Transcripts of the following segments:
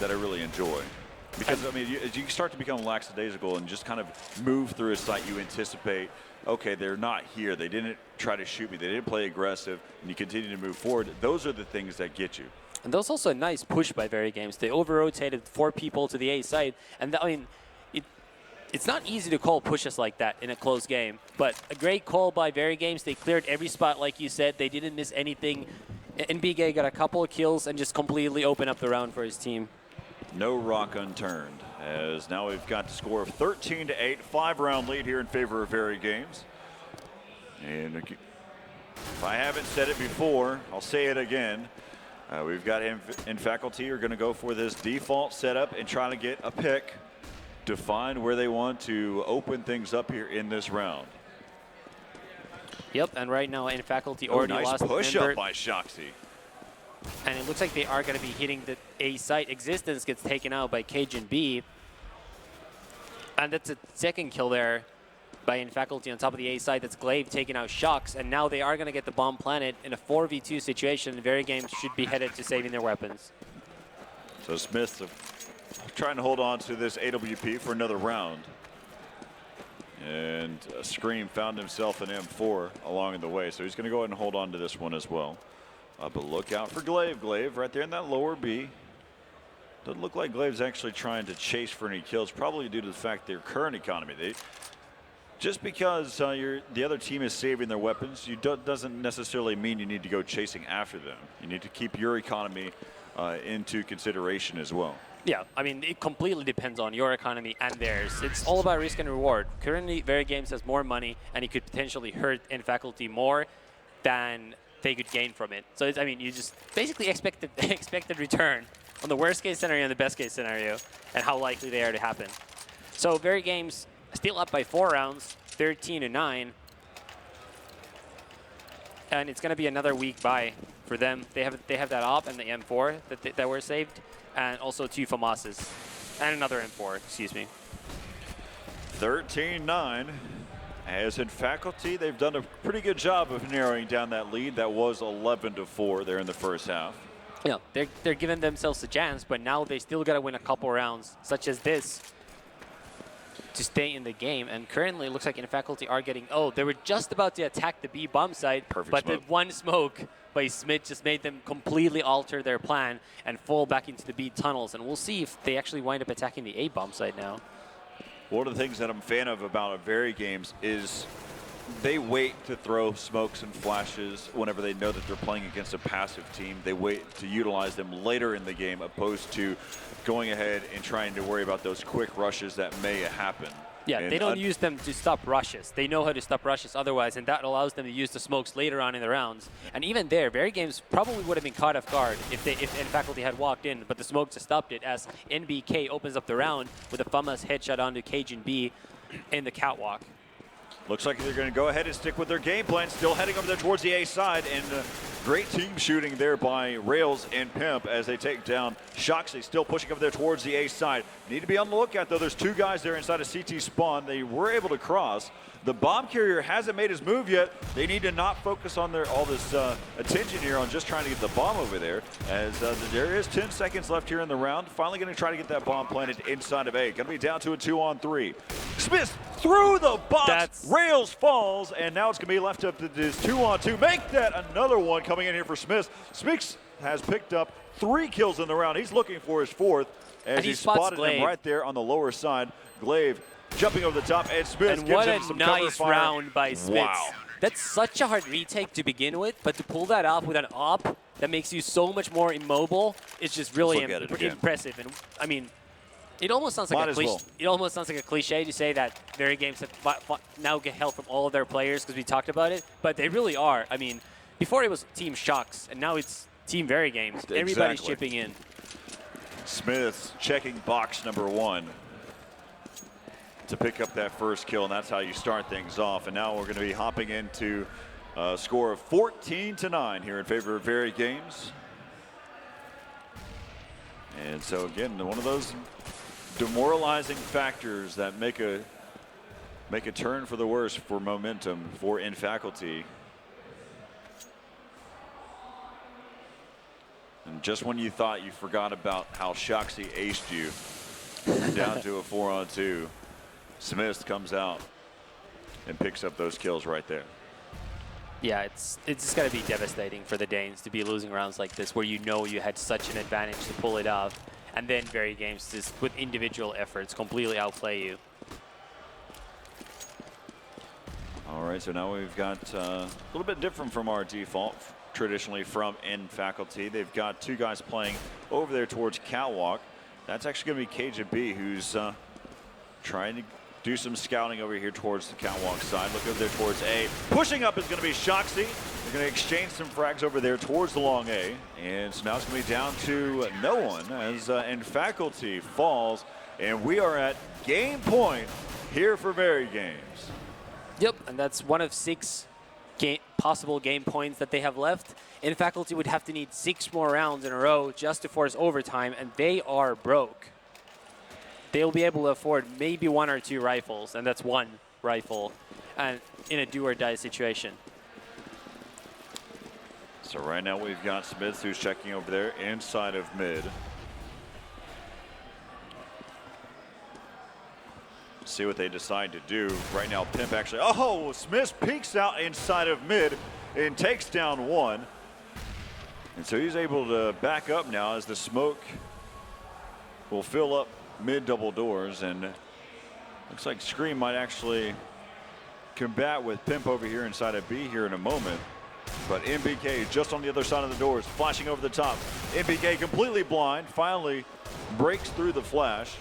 that I really enjoy. Because, I mean, as you start to become lackadaisical and just kind of move through a site, you anticipate, okay, they're not here. They didn't try to shoot me. They didn't play aggressive, and you continue to move forward. Those are the things that get you. And that was also a nice push by VeryGames. They over-rotated 4 people to the A side. And, I mean, it's not easy to call pushes like that in a close game. But a great call by VeryGames. They cleared every spot, like you said. They didn't miss anything. NBK got a couple of kills and just completely opened up the round for his team. No rock unturned, as now we've got the score of 13-8, 5-round lead here in favor of VeryGames. And if I haven't said it before, I'll say it again. We've got him in faculty are going to go for this default setup and try to get a pick to find where they want to open things up here in this round. Yep, and right now in faculty already nice lost push member. up by Shoxy. And it looks like they are going to be hitting the A site. Existence gets taken out by Cajun B. And that's a second kill there by In Faculty on top of the A site. That's Glaive taking out Shocks. And now they are going to get the bomb planted in a 4v2 situation. VeryGames should be headed to saving their weapons. So Smith trying to hold on to this AWP for another round. And Scream found himself an M4 along the way. So he's going to go ahead and hold on to this one as well. But look out for Glaive. Glaive right there in that lower B. Doesn't look like Glaive's actually trying to chase for any kills, probably due to the fact their current economy. Just because the other team is saving their weapons, doesn't necessarily mean you need to go chasing after them. You need to keep your economy into consideration as well. Yeah, I mean, it completely depends on your economy and theirs. It's all about risk and reward. Currently, VeryGames has more money, and it could potentially hurt In Faculty more than they could gain from it. So, I mean, you just basically expected return on the worst case scenario and the best case scenario, and how likely they are to happen. So, VeryGames still up by 4 rounds, 13-9. And it's going to be another weak buy for them. They have that op and the M4 that were saved, and also 2 FAMASs, and another M4, excuse me. 13-9. As in faculty, they've done a pretty good job of narrowing down that lead. That was 11-4 there in the first half. Yeah, they're giving themselves a chance, but now they still got to win a couple rounds, such as this, to stay in the game. And currently, it looks like In Faculty are getting. Oh, they were just about to attack the B bomb site, but the one smoke by Smith just made them completely alter their plan and fall back into the B tunnels. And we'll see if they actually wind up attacking the A bomb site now. One of the things that I'm a fan of about VeryGames is they wait to throw smokes and flashes whenever they know that they're playing against a passive team. They wait to utilize them later in the game, opposed to going ahead and trying to worry about those quick rushes that may happen. Yeah, and they don't use them to stop rushes. They know how to stop rushes otherwise, and that allows them to use the smokes later on in the rounds. And even there, VeryGames probably would have been caught off guard if In Faculty had walked in, but the smoke just stopped it as NBK opens up the round with a FAMAS headshot onto Cajun B in the catwalk. Looks like they're going to go ahead and stick with their game plan, still heading over there towards the A side, and great team shooting there by Rails and Pimp as they take down Shoxy, still pushing over there towards the A side. Need to be on the lookout, though. There's 2 guys there inside of CT spawn. They were able to cross. The bomb carrier hasn't made his move yet. They need to not focus on all this attention here on just trying to get the bomb over there, as there is 10 seconds left here in the round. Finally going to try to get that bomb planted inside of A. Going to be down to a 2-on-3. Smith through the box. Rails falls, and now it's going to be left up to this 2-on-2. Make that another one coming in here for Smith. Smith has picked up 3 kills in the round. He's looking for his 4th as he spotted him right there on the lower side. Glaive jumping over the top, and Smith and gives him some cover fire. What a nice round by Smith. Wow. That's such a hard retake to begin with, but to pull that off with an op that makes you so much more immobile, it's just really impressive. And I mean, it almost sounds like a cliche to say that VeryGames have now get help from all of their players because we talked about it, but they really are. I mean, before it was Team Shocks, and now it's Team VeryGames. Exactly. Everybody's chipping in. Smith checking box number 1 to pick up that first kill, and that's how you start things off. And now we're going to be hopping into a score of 14-9 here in favor of VeryGames. And so again, one of those demoralizing factors that make a turn for the worse for momentum for In Faculty. And just when you thought you forgot about how Shoxy aced you, down to a 4-on-2, Smith comes out and picks up those kills right there. Yeah, it's just got to be devastating for the Danes to be losing rounds like this, where you know you had such an advantage to pull it off, and then VeryGames just with individual efforts completely outplay you. All right, so now we've got a little bit different from our default, traditionally from in faculty. They've got two guys playing over there towards Catwalk. That's actually going to be KJB, who's trying to do some scouting over here towards the Catwalk side. Look over there towards A. Pushing up is going to be Shoxy. They're going to exchange some frags over there towards the long A. And so now it's going to be down to no one as in faculty falls. And we are at game point here for VeryGames. Yep, and that's one of 6 possible game points that they have left. In faculty would have to need 6 more rounds in a row just to force overtime, and they are broke. They'll be able to afford maybe 1 or 2 rifles, and that's 1 rifle, and in a do-or-die situation. So right now we've got Smith, who's checking over there inside of mid. See what they decide to do. Right now, Pimp actually, oh, Smith peeks out inside of mid and takes down 1. And so he's able to back up now as the smoke will fill up mid double doors, and looks like Scream might actually combat with Pimp over here inside of B here in a moment. But MBK just on the other side of the doors, flashing over the top. MBK completely blind, finally breaks through the flash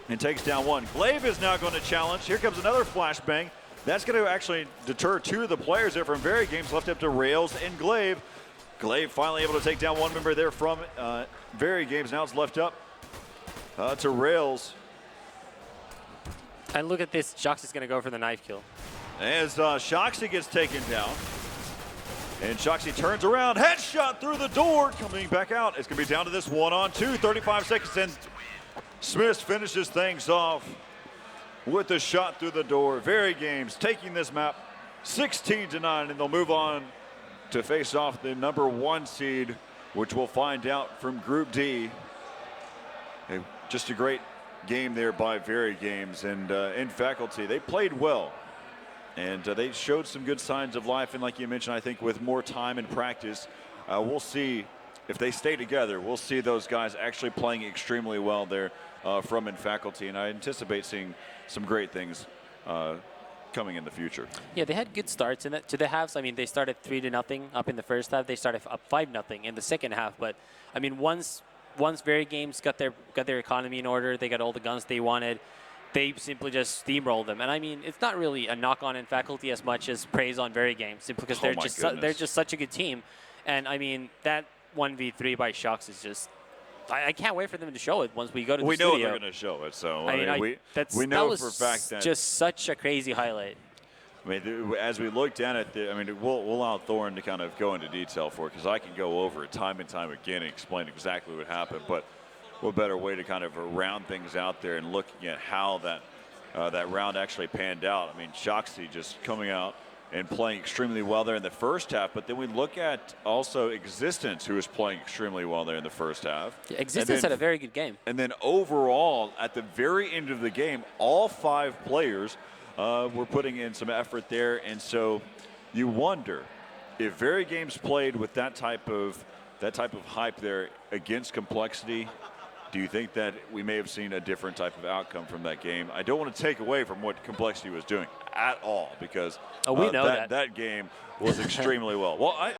and takes down 1. Glaive is now going to challenge. Here comes another flashbang. That's going to actually deter 2 of the players there from VeryGames, left up to Rails and Glaive. Glaive finally able to take down 1 member there from VeryGames. Now it's left up to Rails. And look at this, Shoxy's going to go for the knife kill. As Shoxy gets taken down. And Shoxy turns around, headshot through the door, coming back out. It's going to be down to this 1-on-2, 35 seconds in. Smith finishes things off with a shot through the door. VeryGames taking this map 16-9, and they'll move on to face off the number 1 seed, which we'll find out from Group D. Just a great game there by VeryGames, and in faculty, they played well. And they showed some good signs of life, and like you mentioned, I think with more time and practice, we'll see if they stay together. We'll see those guys actually playing extremely well there from in faculty, and I anticipate seeing some great things coming in the future. Yeah, they had good starts to the halves. I mean, they started 3-0 up in the first half. They started up 5-0 in the second half. But I mean, once VeryGames got their economy in order, they got all the guns they wanted. They simply just steamrolled them, and I mean, it's not really a knock on in faculty as much as praise on VeryGames, simply because they're just such a good team. And I mean, that 1v3 by Shox is just, I can't wait for them to show it once we go to the studio. We know they're going to show it, so we know for a fact that just such a crazy highlight. I mean, as we look down at the, I mean, we'll allow Thorin to kind of go into detail for it, because I can go over it time and time again and explain exactly what happened. But what better way to kind of round things out there and looking at how that round actually panned out. I mean, Shoxy just coming out and playing extremely well there in the first half, but then we look at also Existence, who was playing extremely well there in the first half. Yeah, Existence had a very good game. And then overall, at the very end of the game, all 5 players were putting in some effort there, and so you wonder if VeryGames played with that type of hype there against Complexity. Do you think that we may have seen a different type of outcome from that game? I don't want to take away from what Complexity was doing at all, because we know that game was extremely well. Well,